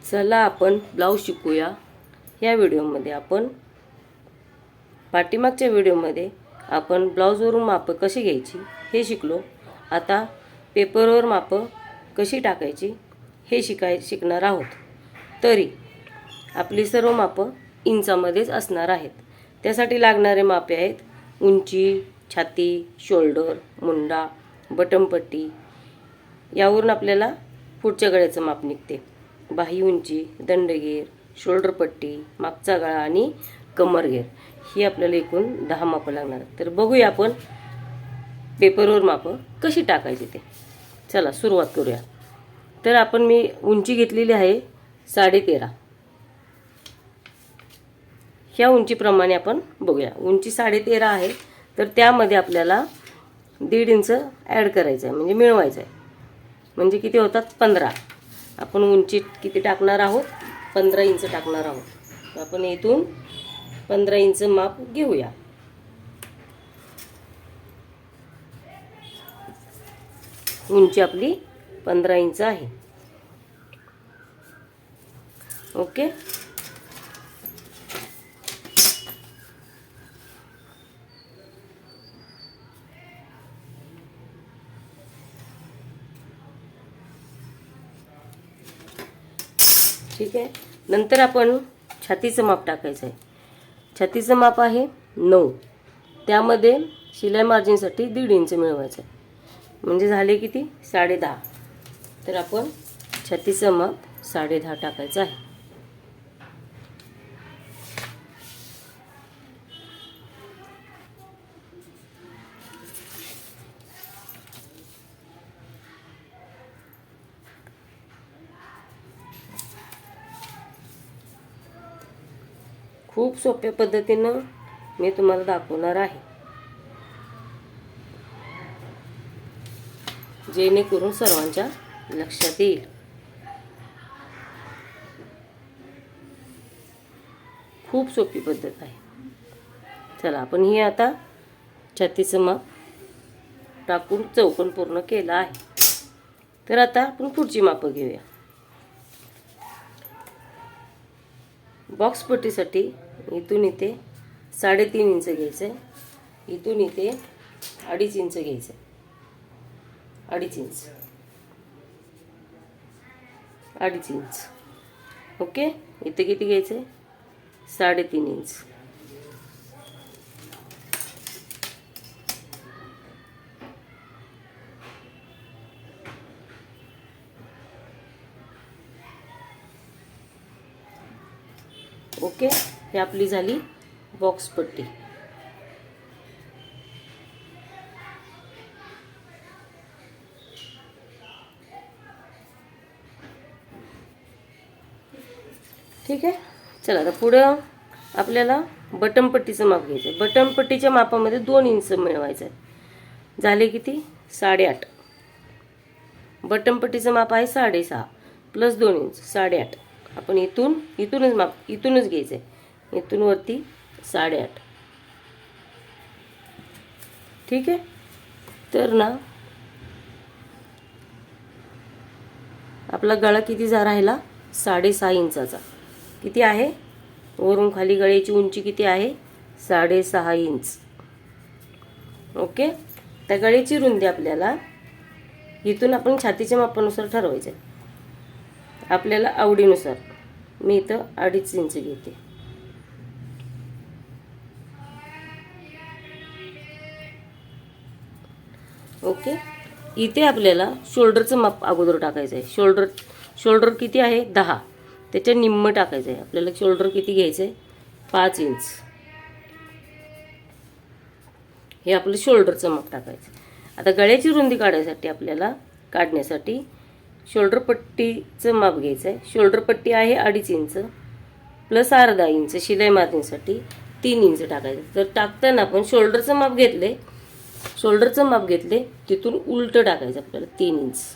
चला आपण ब्लाऊज शिकूया। या व्हिडिओमध्ये आपण पाठीमागच्या व्हिडिओमध्ये आपण ब्लाऊजवरून माप कशी घ्यायची हे शिकलो। आता पेपरवर माप कशी टाकायची हे शिकणार आहोत। तरी आपली सर्व माप इंचामध्येच असणार आहेत। त्यासाठी लागणारे मापे आहेत उंची, छाती, शोल्डर, मुंडा, बटनपट्टी। यावरून आपल्याला पुढच्या गळ्याचं माप निघते। बाही उंची, दंडगेर, शोल्डर पट्टी, मागचा गळा आणि कमरगेर ही आपल्याला एकूण 10 माप लागणार। तर बघूया आपण पेपरवर माप कशी टाकायची ते। चला सुरुवात करूया। तर आपण मी उंची घेतलेली आहे 13.5। ह्या उंचीप्रमाणे आपण बघूया। उंची 13.5 आहे तर त्यामध्ये आपल्याला 1.5 इंच ॲड करायचं आहे, म्हणजे मिळवायचं आहे। म्हणजे किती होतात 15। आपण उंची किती टाकणार आहोत 15 इंच टाकणार आहोत। तर आपण इथून 15 इंच माप घेऊया। उंची आपली 15 इंच आहे। ओके, ठीक आहे। नंतर आपण छातीचं माप टाकायचं आहे। छातीचं माप आहे 9। त्यामध्ये शिलाई मार्जिनसाठी 1.5 इंच मिळवायचं आहे, म्हणजे झाले किती 10.5। तर आपण छातीचं माप 10.5 टाकायचं आहे। खूप सोप्या पद्धतीनं मी तुम्हाला दाखवणार आहे, जेणेकरून सर्वांच्या लक्षात येईल। खूप सोपी पद्धत आहे। चला आपण ही आता छातीचं माप टाकून चौकोन पूर्ण केला आहे। तर आता आपण पुढची माप घेऊया। बॉक्स पट्टीसाठी इथून इथे 3.5 इंच घ्यायचं आहे। इथून इथे 2.5 इंच घ्यायचं आहे। 2.5 इंच, 2.5 इंच। ओके, इथे किती घ्यायचं आहे 3.5 इंच। ओके, ही आपली झाली बॉक्स पट्टी। ठीक आहे। चला आता पुढं आपल्याला बटन पट्टीचं माप घ्यायचं आहे। बटन पट्टीच्या मापामध्ये 2 इंच मिळवायचं आहे। झाले किती 8.5। बटन पट्टीचं माप आहे 6.5 प्लस 2 इंच 8.5। आपण इथूनच माप इथूनच घ्यायचं आहे। इथून वरती 8.5। ठीक आहे। तर ना आपला गळा किती राहिला 6.5 इंचाचा। किती आहे वरून खाली गळ्याची उंची किती आहे 6.5 इंच। ओके, त्या गळ्याची रुंदी आपल्याला इथून आपण छातीच्या मापानुसार ठरवायचं आहे, आपल्याला आवडीनुसार। मी इथं 2.5 इंच घेते। ओके, इथे आपल्याला शोल्डरचं माप अगोदर टाकायचं आहे। शोल्डर किती आहे 10, त्याच्या निम्म टाकायचं आहे। आपल्याला शोल्डर किती घ्यायचं आहे 5 इंच। हे आपलं शोल्डरचं माप टाकायचं। आता गळ्याची रुंदी काढण्यासाठी शोल्डर पट्टीचं माप घ्यायचं आहे। शोल्डर पट्टी आहे 2.5 इंच प्लस अर्धा इंच शिलाई मार्जिनसाठी 3 इंच टाकायचं। तर टाकताना आपण शोल्डरचं माप घेतले तिथून उलट टाकायचं आपल्याला 3 इंच।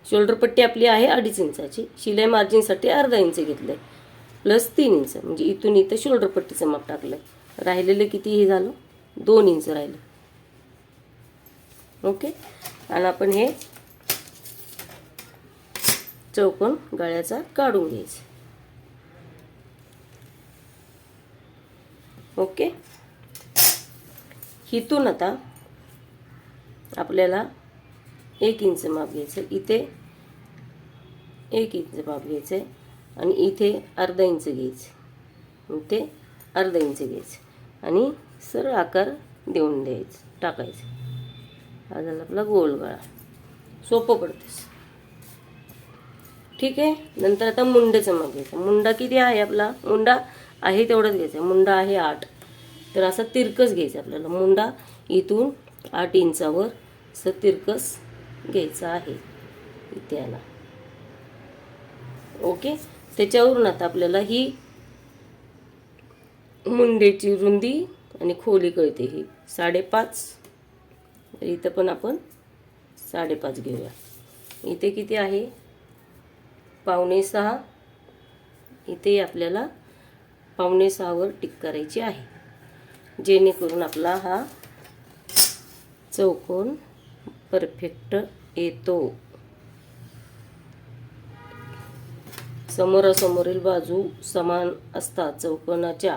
शोल्डर पट्टी आपली आहे 2.5 इंचाची, शिलाई मार्जिनसाठी अर्धा इंच घेतले प्लस 3 इंच, म्हणजे इथून इथं शोल्डर पट्टीचं माप टाकलं। राहिलेलं किती हे झालं 2 इंच राहिलं। ओके, आणि आपण हे चौकोन गळ्याचा काढून घ्यायचा. ओके. इथून आता आपल्याला 1 इंच माप घ्यायचं. इथे 1 इंच माप घ्यायचं आणि इथे अर्धा इंच घ्यायचं. इथे अर्धा इंच घ्यायचं आणि सरळ आकार देऊन द्यायचं, टाकायचं. हा झाला आपला गोल गळा. सोपं पडतं. ठीक आहे. नंतर आता मुंड्याचं माप घ्यायचं. मुंडा किती आहे आपला? मुंडा आहे तेवढंच घ्यायचं. मुंडा आहे 8. तर असं तिरकस घ्यायचं आपल्याला. मुंडा इथून 8 इंचावर असं तिरकस घ्यायचं आहे इथे आला. ओके. त्याच्यावरून आता आपल्याला ही मुंड्याची रुंदी आणि खोली कळते ही 5.5. तर इथं पण आपण 5.5 घेऊया. इथे किती आहे? 5.25. इथे आपल्याला 5.25 वर टिक करायची आहे, जेणेकरून आपला हा चौकोन परफेक्ट येतो. समोरासमोरील बाजू समान असतात चौकोनाच्या.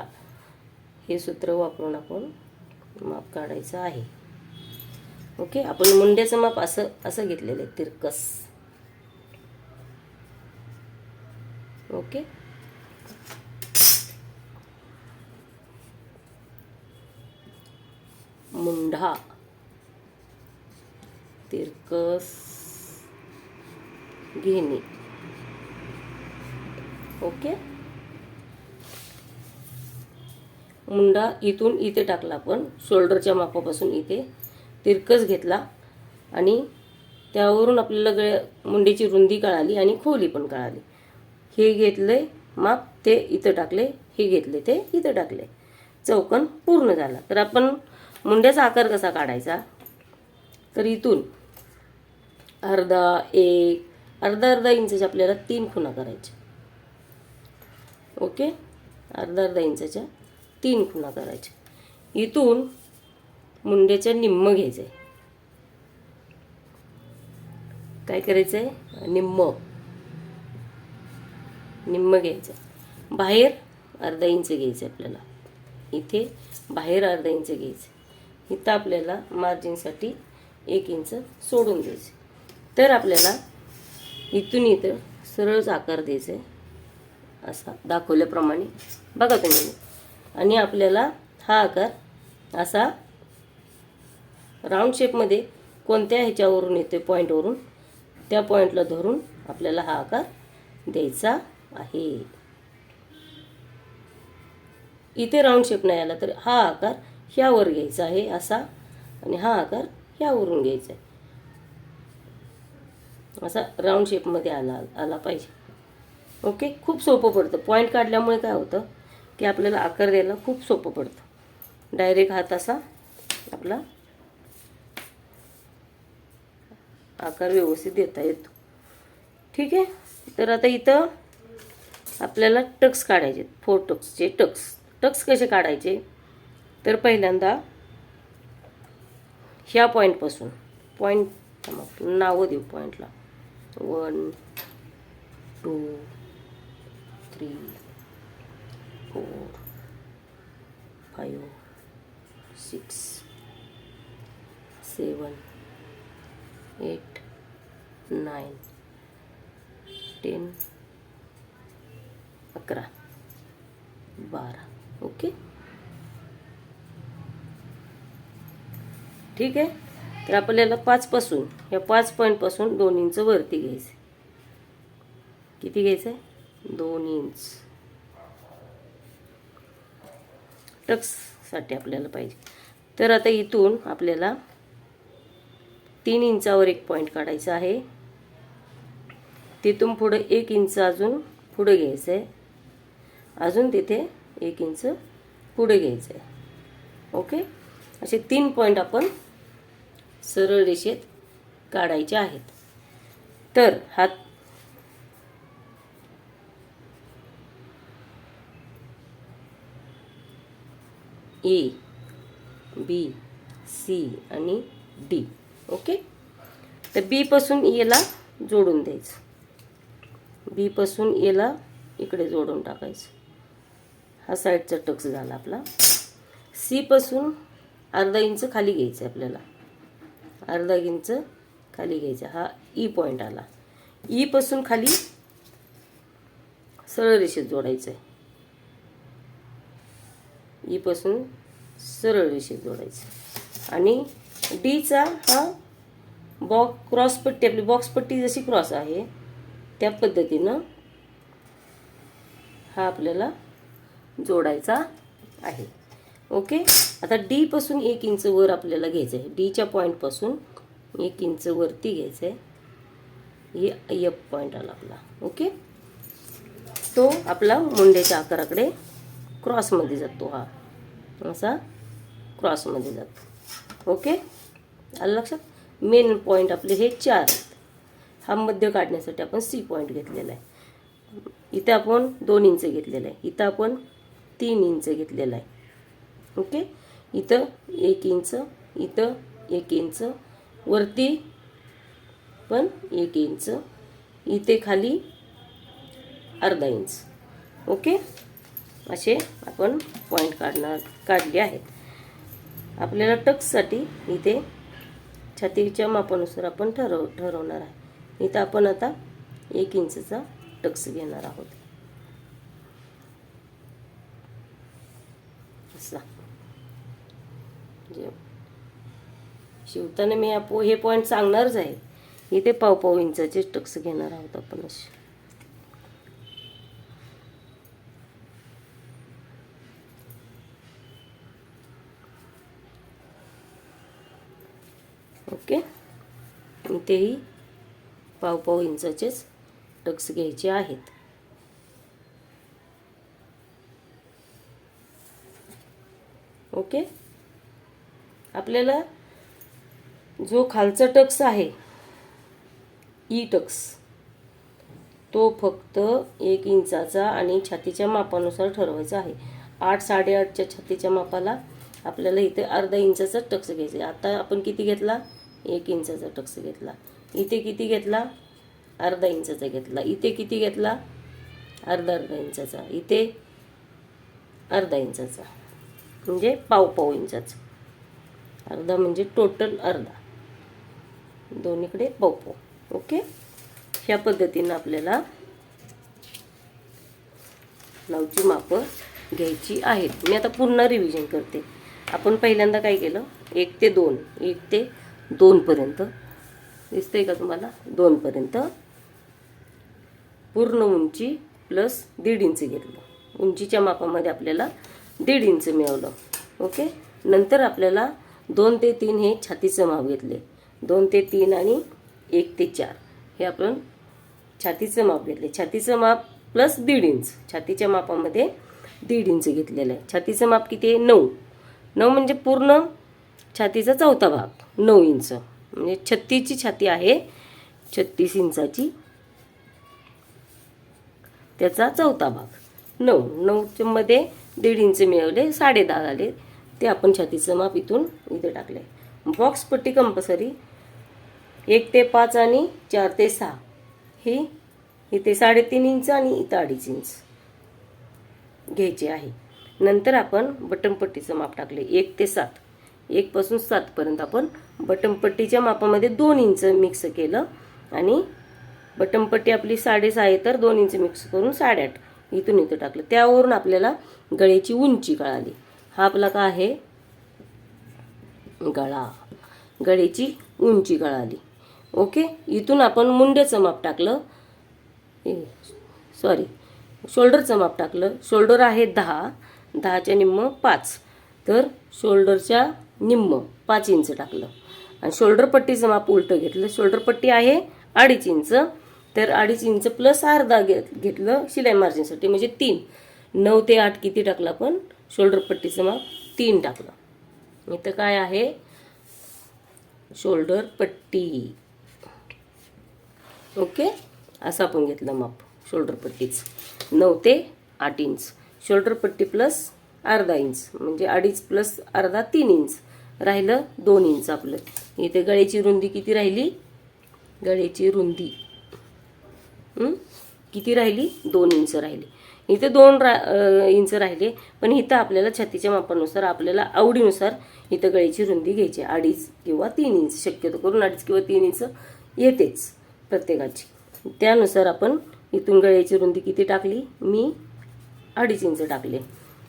हे सूत्र वापरून आपण माप काढायचं आहे. ओके. आपण मुंड्याचं माप असं घेतलेलं आहे, तिरकस. ओके. मुंढा तिरकस घेणे. ओके. मुंडा इथून इथे टाकला आपण, शोल्डरच्या मापापासून इथे तिरकस घेतला आणि त्यावरून आपल्याला मुंडीची रुंदी कळाली आणि खोली पण कळाली. हे घेतले माप, ते इथं टाकले. हे घेतले, ते इथं टाकले. चौकोन पूर्ण झाला. तर आपण मुंड्याचा आकार कसा काढायचा? तर इथून अर्धा इंचाच्या आपल्याला 3 खुणा करायच्या. ओके. अर्धा इंचाच्या 3 खुणा करायच्या. इथून मुंड्याच्या निम्म घ्यायचं. काय करायचंय? निम्म घ्यायचं. बाहेर अर्धा इंच घ्यायचं आपल्याला. इथे बाहेर अर्धा इंच घ्यायचं. इथं आपल्याला मार्जिनसाठी 1 इंच सोडून द्यायचं. तर आपल्याला इथून इथं सरळच आकार द्यायचा आहे, असा दाखवल्याप्रमाणे. बघा तुम्ही. आणि आपल्याला हा आकार असा राऊंड शेपमध्ये कोणत्या ह्याच्यावरून येतो, पॉईंटवरून, त्या पॉईंटला धरून आपल्याला हा आकार द्यायचा आहे. इथे राऊंड शेप नाही आला तर हा आकार ह्यावर घ्यायचा आहे असा, आणि हा आकार ह्यावरून घ्यायचा आहे असा. राऊंड शेपमध्ये आला पाहिजे. ओके. खूप सोपं पडतं. पॉईंट काढल्यामुळे काय होतं की आपल्याला आकार द्यायला खूप सोपं पडतं. डायरेक्ट हात असा आपला आकार व्यवस्थित देता येतो. ठीक आहे. तर आता इथं आपल्याला टक्स काढायचे. 4 टक्सचे टक्स कसे काढायचे? तर पहिल्यांदा ह्या पॉईंटपासून, नावं देऊ पॉईंटला. 1 2 3 4 5 6 7 8 9 10 11 12. ओके. ठीक आहे. तर आपल्याला 5 पासून, या 5 पॉईंटपासून 2 इंच वरती घ्यायचे. किती घ्यायचं आहे? 2 इंच. टक्ससाठी आपल्याला पाहिजे. तर आता इथून आपल्याला 3 इंचावर एक पॉईंट काढायचा आहे. तिथून पुढे 1 इंच अजून पुढे घ्यायचं आहे. अजून तिथे 1 इंच पुढे घ्यायचं आहे. ओके. असे 3 पॉईंट आपण सरळ रेषेत काढायचे आहेत. तर हात ए, बी, सी आणि डी. ओके. तर बी पासून एला जोडून द्यायचं. बी पासून एला इकडे जोडून टाकायचं. हा साईडचा टक्स झाला आपला. सी पासून अर्धा इंच खाली घ्यायचं आपल्याला, अर्धा इंच खाली घ्यायचा. हा ई पॉईंट आला. ई पासून खाली सरळ रेषेत जोडायचं आहे. ई पासून सरळ रेषेत जोडायचं. आणि डीचा हा क्रॉस पट्टी, आपली बॉक्स पट्टी जशी क्रॉस आहे त्या पद्धतीनं हा आपल्याला जोडायचा आहे. ओके. आता डी पासून 1 इंच वर आपल्याला घ्यायचं आहे. डीच्या पॉईंट पासून 1 इंच वरती घ्यायचं आहे. हे एफ पॉईंट आला आपला. ओके. तो आपला मुंड्याच्या आकाराकडे क्रॉसमध्ये जातो. हा असा क्रॉसमध्ये जातो. ओके. आलं लक्षात. मेन पॉईंट आपले हे 4 आहेत. हा मध्य काढण्यासाठी आपण सी पॉईंट घेतलेला आहे. इथं आपण 2 इंच घेतलेलं आहे. इथं आपण 3 इंच घेतलेला आहे. ओके. इथं 1 इंच, इथं 1 इंच, वरती पण 1 इंच, इथे खाली अर्धा इंच. ओके. असे आपण पॉईंट काढले आहेत. आपल्याला टक्ससाठी इथे छातीच्या मापानुसार आपण ठरवणार आहे. इथं आपण आता 1 इंचचा टक्स घेणार आहोत. असा शिवताना मी हे पॉईंट सांगणारच आहे. इथे पाव इंचाचे टक्स घेणार आहोत आपण असे. ओके. इथेही पाव इंचाचेच टक्स घ्यायचे आहेत. ओके. आपल्याला जो खालचा टक्स आहे ई टक्स, तो फक्त 1 इंचाचा आणि छातीच्या मापानुसार ठरवायचा आहे. 8 8.5च्या छातीच्या मापाला आपल्याला इथे अर्धा इंचाचा टक्स घ्यायचा. आता आपण किती घेतला? 1 इंचाचा टक्स घेतला. इथे किती घेतला? अर्धा इंचाचा घेतला. इथे किती घेतला? अर्धा इंचाचा. इथे अर्धा इंचाचा, म्हणजे पाव इंचाचा. अर्धा म्हणजे टोटल अर्धा, दोन्हीकडे पाव. ओके. ह्या पद्धतीनं आपल्याला ब्लाऊजची मापं घ्यायची आहेत. मी आता पुन्हा रिव्हिजन करते. आपण पहिल्यांदा काय केलं? 1 ते 2 पर्यंत दिसतंय का तुम्हाला? 2 पर्यंत पूर्ण उंची प्लस 1.5 इंच घेतलं. उंचीच्या मापामध्ये आपल्याला 1.5 इंच मिळवलं. ओके. नंतर आपल्याला 2 ते 3 हे छातीचं माप घेतले. 2 ते 3 आणि 1 ते 4 हे आपण छातीचं माप घेतले. छातीचं माप प्लस 1.5 इंच. छातीच्या मापामध्ये 1.5 इंच घेतलेलं आहे. छातीचं माप किती आहे? 9 म्हणजे पूर्ण छातीचा चौथा भाग 9 इंच. म्हणजे 36ची छाती आहे, 36 इंचाची, त्याचा चौथा भाग 9 मध्ये 1.5 इंच मिळवले, 10.5 आले. ते आपण छातीचं माप इथून इथे टाकले. बॉक्स पट्टी कंपल्सरी 1 ते 5 आणि 4 ते 6 ही इथे 3.5 इंच आणि इथं 2.5 इंच घ्यायचे आहे. नंतर आपण बटन पट्टीचं माप टाकले 1 ते 7. 1 पासून 7 पर्यंत आपण बटन पट्टीच्या मापामध्ये 2 इंच मिक्स केलं आणि बटन पट्टी आपली 6.5 आहे तर 2 इंच मिक्स करून 8.5 इथून इथं टाकलं. त्यावरून आपल्याला गळ्याची उंची कळाली. हा आपला काय आहे? गळा. गळ्याची उंची कळाली. ओके. इथून आपण मुंड्याचं माप टाकलं, शोल्डरचं माप टाकलं. शोल्डर आहे 10च्या निम्म 5, तर शोल्डरच्या निम्म 5 इंच टाकलं. आणि शोल्डर पट्टीचं माप उलटं घेतलं. शोल्डर पट्टी आहे 2.5 इंच, तर 2.5 इंच प्लस अर्धा घेतलं शिलाई मार्जिनसाठी, म्हणजे 3. 9 ते 8 किती टाकलं आपण? शोल्डर पट्टीचं माप 3 टाकलं. इथं काय आहे? शोल्डर पट्टी. ओके. असं आपण घेतलं माप शोल्डर पट्टीचं 9 ते 8 इंच. शोल्डर पट्टी प्लस अर्धा इंच, म्हणजे 2.5 प्लस अर्धा 3 इंच राहिलं 2 इंच आपलं. इथे गळ्याची रुंदी किती राहिली? गळ्याची रुंदी किती राहिली? 2 इंच राहिली. इथे 2 इंच राहिले, पण इथं आपल्याला छातीच्या मापानुसार आपल्याला आवडीनुसार इथं गळ्याची रुंदी घ्यायची. 2.5 किंवा 3 इंच, शक्यतो करून 2.5 किंवा 3 इंच येतेच प्रत्येकाची. त्यानुसार आपण इथून गळ्याची रुंदी किती टाकली? मी 2.5 इंच टाकले.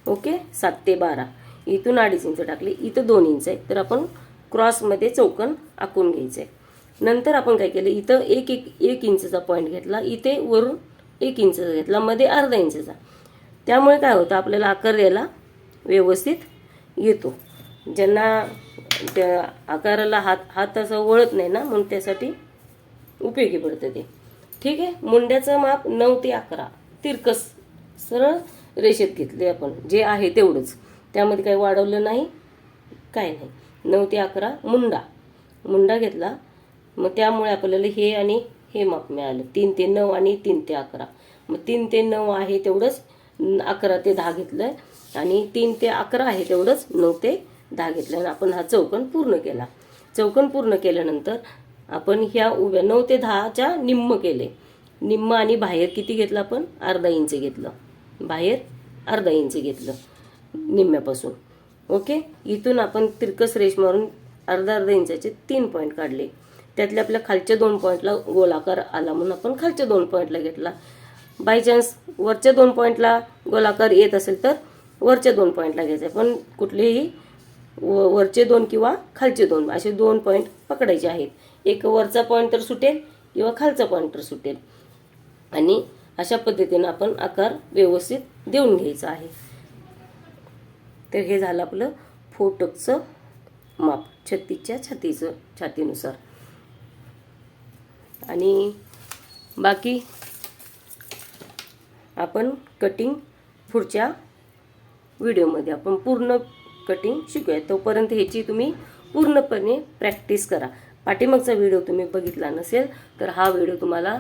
ओके, 7 ते 12. इथून 2.5 इंच टाकले, इथं 2 इंच आहे, तर आपण क्रॉसमध्ये चौकोन आखून घ्यायचं आहे. नंतर आपण काय केलं, इथं एक इंचचा पॉईंट घेतला, इथे वरून 1 इंचचा घेतला, मध्ये अर्धा इंचचा. त्यामुळे काय होतं, आपल्याला आकार द्यायला व्यवस्थित येतो. ज्यांना त्या आकाराला हात असं वळत नाही ना, म्हणून त्यासाठी उपयोगी पडतं ते. ठीक आहे. मुंड्याचं माप 9 ते 11 तिरकस सरळ रेषेत घेतले आपण, जे आहे तेवढंच, त्यामध्ये काही वाढवलं नाही, काय नाही. 9 ते 11 मुंडा घेतला. मग त्यामुळे आपल्याला हे आणि हे माप मिळालं. 3 ते 9 आणि 3 ते 11. मग 3 ते 9 आहे तेवढंच 11 ते 10 घेतलं, आणि 3 ते 11 आहे तेवढंच 9 ते 10 घेतलं, आणि आपण हा चौकोन पूर्ण केला. चौकोन पूर्ण केल्यानंतर आपण ह्या उभ्या 9 ते 10च्या निम्म केले. निम्म आणि बाहेर किती घेतलं आपण? अर्धा इंच घेतलं. बाहेर अर्धा इंच घेतलं निम्म्यापासून. ओके. इथून आपण तिरकस रेष मारून अर्धा इंचाचे 3 पॉईंट काढले. त्यातल्या आपल्या खालच्या 2 पॉईंटला गोलाकार आला म्हणून आपण खालच्या 2 पॉईंटला घेतला. बाय चान्स वरच्या 2 पॉईंटला गोलाकार येत असेल तर वरच्या 2 पॉईंटला घ्यायचं, पण कुठलेही वरचे 2 किंवा खालचे 2 असे 2 पॉईंट पकडायचे आहेत. एक वरचा पॉईंट तर सुटेल किंवा खालचा पॉईंट तर सुटेल, आणि अशा पद्धतीने आपण आकार व्यवस्थित देऊन घ्यायचा आहे. तर हे झालं आपलं फोटकचं माप, 36च्या छातीनुसार. आणि बाकी आपण कटिंग पुढच्या व्हिडिओमध्ये आपण पूर्ण कटिंग शिकूया. तोपर्यंत ह्याची तुम्ही पूर्णपणे प्रॅक्टिस करा. पाठीमागचा व्हिडिओ तुम्ही बघितला नसेल तर हा व्हिडिओ तुम्हाला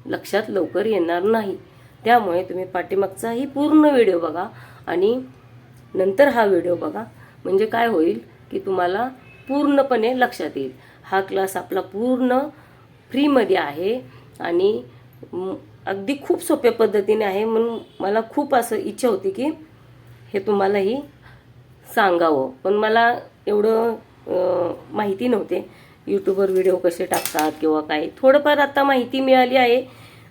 लक्षात लवकर येणार नाही. त्यामुळे तुम्ही पाठीमागचाही पूर्ण व्हिडिओ बघा आणि नंतर हा व्हिडिओ बघा. म्हणजे काय होईल की तुम्हाला पूर्णपणे लक्षात येईल. हा क्लास आपला पूर्ण फ्रीमध्ये आहे आणि अगदी खूप सोप्या पद्धतीने आहे. म्हणून मला खूप असं इच्छा होती की हे तुम्हालाही सांगावं, पण मला एवढं माहिती नव्हते यूट्यूबवर व्हिडिओ कसे टाकतात किंवा काय. थोडंफार आता माहिती मिळाली आहे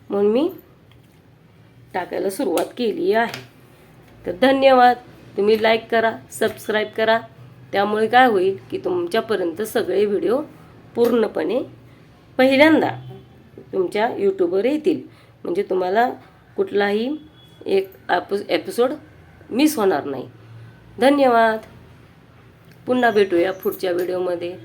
म्हणून मी टाकायला सुरुवात केली आहे. तर धन्यवाद. तुम्ही लाईक करा, सबस्क्राईब करा. त्यामुळे काय होईल की तुमच्यापर्यंत सगळे व्हिडिओ पूर्णपणे पहिल्यांदा तुमच्या यूट्यूबवर येतील. म्हणजे तुम्हाला कुठलाही एक एपिसोड मिस होणार नाही. धन्यवाद. पुन्हा भेटूया पुढच्या व्हिडिओमध्ये.